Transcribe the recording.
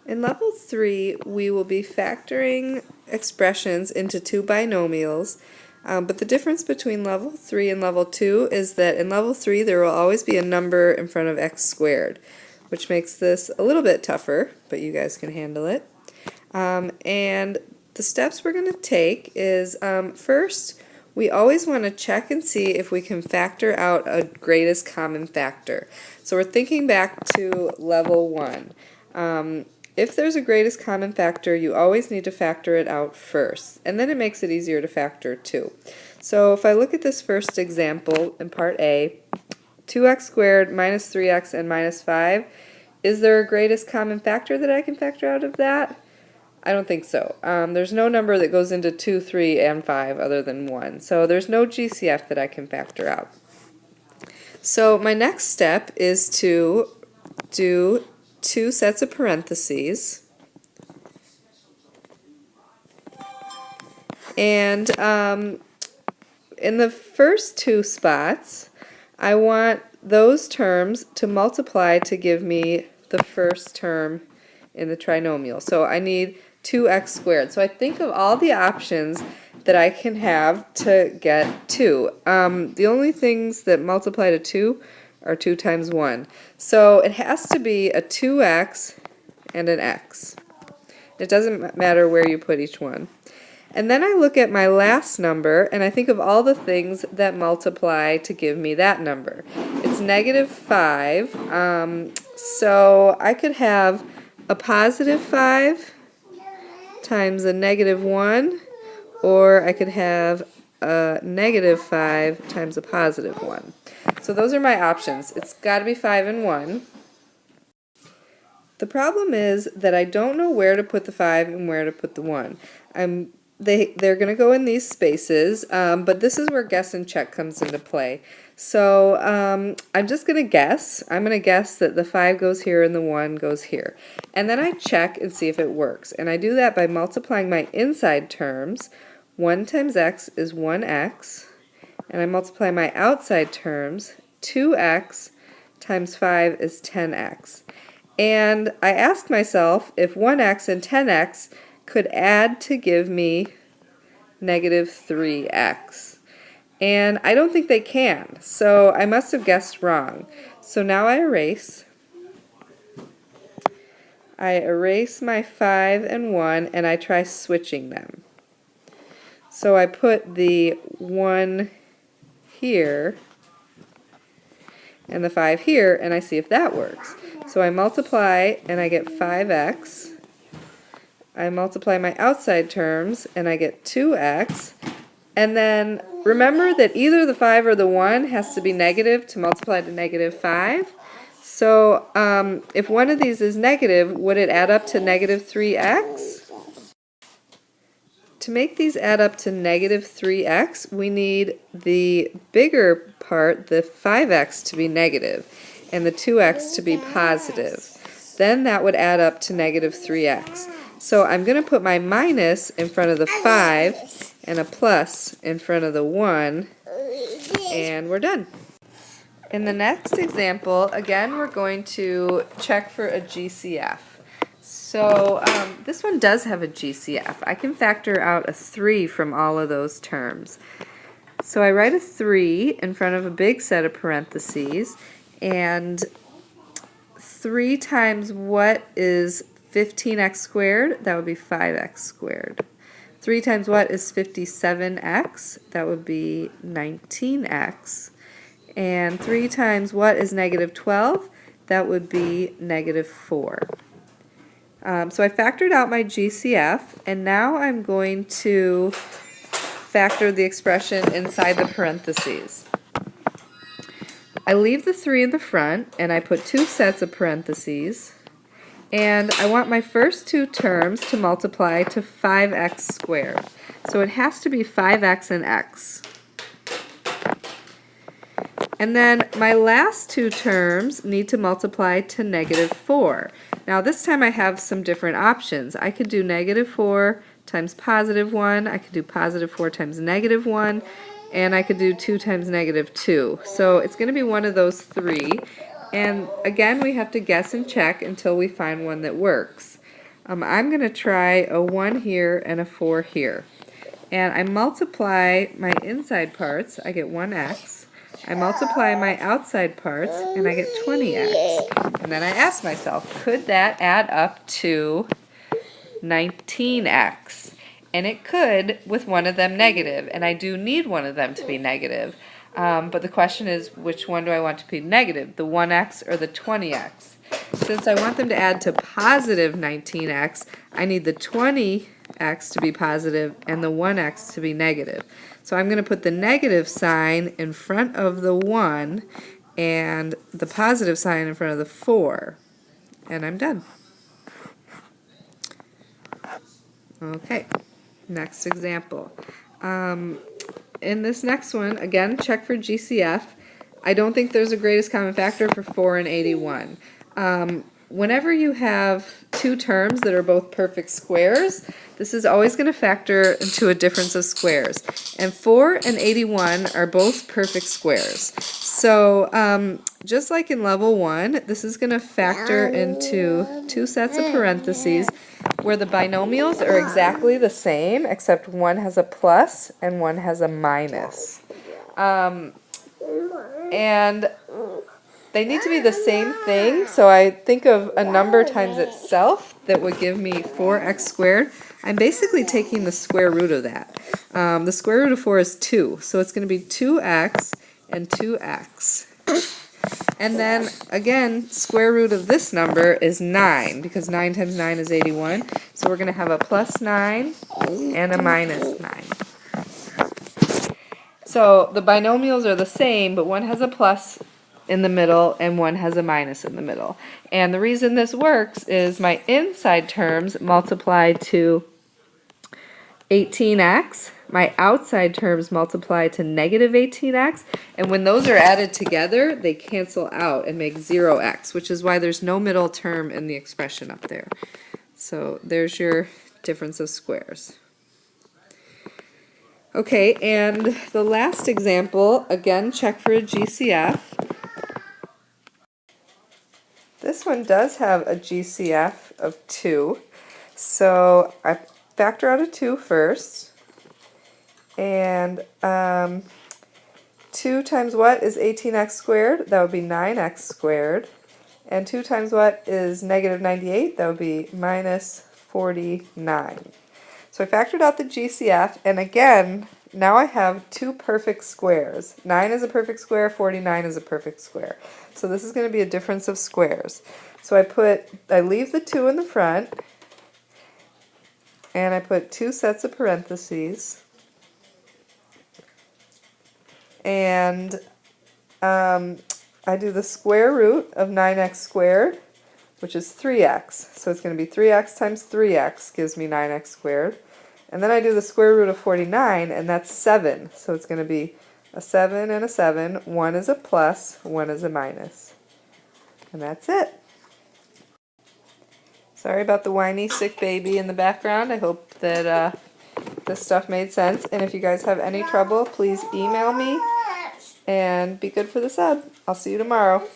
In level 3, we will be factoring expressions into two binomials, but the difference between level 3 and level 2 is that in level 3 there will always be a number in front of x squared, which makes this a little bit tougher, but you guys can handle it. And the steps we're going to take is first, we always want to check and see if we can factor out a greatest common factor. So we're thinking back to level 1. If there's a greatest common factor, you always need to factor it out first, and then it makes it easier to factor too. So if I look at this first example in part A, 2x squared minus 3x and minus 5, is there a greatest common factor that I can factor out of that? I don't think so. There's no number that goes into 2, 3, and 5 other than 1. So there's no GCF that I can factor out. So my next step is to do two sets of parentheses. And in the first two spots, I want those terms to multiply to give me the first term in the trinomial. So I need 2x squared. So I think of all the options that I can have to get 2. The only things that multiply to 2 are 2 times 1. So it has to be a 2x and an x. It doesn't matter where you put each one. And then I look at my last number and I think of all the things that multiply to give me that number. It's negative 5. So I could have a positive 5 times a negative 1, or I could have a negative 5 times a positive 1. So those are my options. It's got to be 5 and 1. The problem is that I don't know where to put the 5 and where to put the 1. They're going to go in these spaces, but this is where guess and check comes into play. So I'm just going to guess. I'm going to guess that the 5 goes here and the 1 goes here. And then I check and see if it works. And I do that by multiplying my inside terms. 1 times x is 1x. And I multiply my outside terms. 2x times 5 is 10x. And I ask myself if 1x and 10x could add to give me negative 3x. And I don't think they can, so I must have guessed wrong. So now I erase. I erase my 5 and 1 and I try switching them. So I put the 1 here and the 5 here and I see if that works. So I multiply and I get 5x. I multiply my outside terms and I get 2x. And then remember that either the 5 or the 1 has to be negative to multiply to negative 5. So if one of these is negative, would it add up to negative 3x? To make these add up to negative 3x, we need the bigger part, the 5x, to be negative and the 2x to be positive. Then that would add up to negative 3x. So I'm going to put my minus in front of the 5 and a plus in front of the 1, and we're done. In the next example, again, we're going to check for a GCF. So this one does have a GCF. I can factor out a 3 from all of those terms. So I write a 3 in front of a big set of parentheses, and 3 times what is 15x squared? That would be 5x squared. 3 times what is 57x? That would be 19x. And 3 times what is negative 12? That would be negative 4. So I factored out my GCF, and now I'm going to factor the expression inside the parentheses. I leave the 3 in the front, and I put 2 sets of parentheses. And I want my first 2 terms to multiply to 5x squared. So it has to be 5x and x. And then my last 2 terms need to multiply to negative 4. Now this time I have some different options. I could do negative 4 times positive 1. I could do positive 4 times negative 1. And I could do 2 times negative 2. So it's going to be one of those 3. And again, we have to guess and check until we find one that works. I'm going to try a 1 here and a 4 here. And I multiply my inside parts, I get 1x. I multiply my outside parts, and I get 20x. And then I ask myself, could that add up to 19x? And it could with one of them negative, and I do need one of them to be negative. But the question is, which one do I want to be negative, the 1x or the 20x? Since I want them to add to positive 19x, I need the 20x to be positive and the 1x to be negative. So I'm going to put the negative sign in front of the 1 and the positive sign in front of the 4. And I'm done. Okay, next example. In this next one, again, check for GCF. I don't think there's a greatest common factor for 4 and 81. Whenever you have two terms that are both perfect squares, this is always going to factor into a difference of squares. And 4 and 81 are both perfect squares. So just like in level 1, this is going to factor into two sets of parentheses where the binomials are exactly the same, except one has a plus and one has a minus. And they need to be the same thing, so I think of a number times itself that would give me 4x squared. I'm basically taking the square root of that. The square root of 4 is 2, so it's going to be 2x and 2x. And then, again, square root of this number is 9, because 9 times 9 is 81. So we're going to have a plus 9 and a minus 9. So the binomials are the same, but one has a plus in the middle and one has a minus in the middle. And the reason this works is my inside terms multiply to 18x, my outside terms multiply to negative 18x, and when those are added together, they cancel out and make 0x, which is why there's no middle term in the expression up there. So there's your difference of squares. Okay, and the last example, again, check for a GCF. This one does have a GCF of 2, so I factor out a 2 first, and 2 times what is 18x squared? That would be 9x squared, and 2 times what is negative 98? That would be minus 49. So I factored out the GCF, and again, now I have two perfect squares. 9 is a perfect square, 49 is a perfect square. So this is going to be a difference of squares. So I leave the 2 in the front, and I put two sets of parentheses, and I do the square root of 9x squared, which is 3x. So it's going to be 3x times 3x gives me 9x squared. And then I do the square root of 49, and that's 7. So it's going to be a 7 and a 7. One is a plus, one is a minus. And that's it. Sorry about the whiny, sick baby in the background. I hope that this stuff made sense. And if you guys have any trouble, please email me. And be good for the sub. I'll see you tomorrow.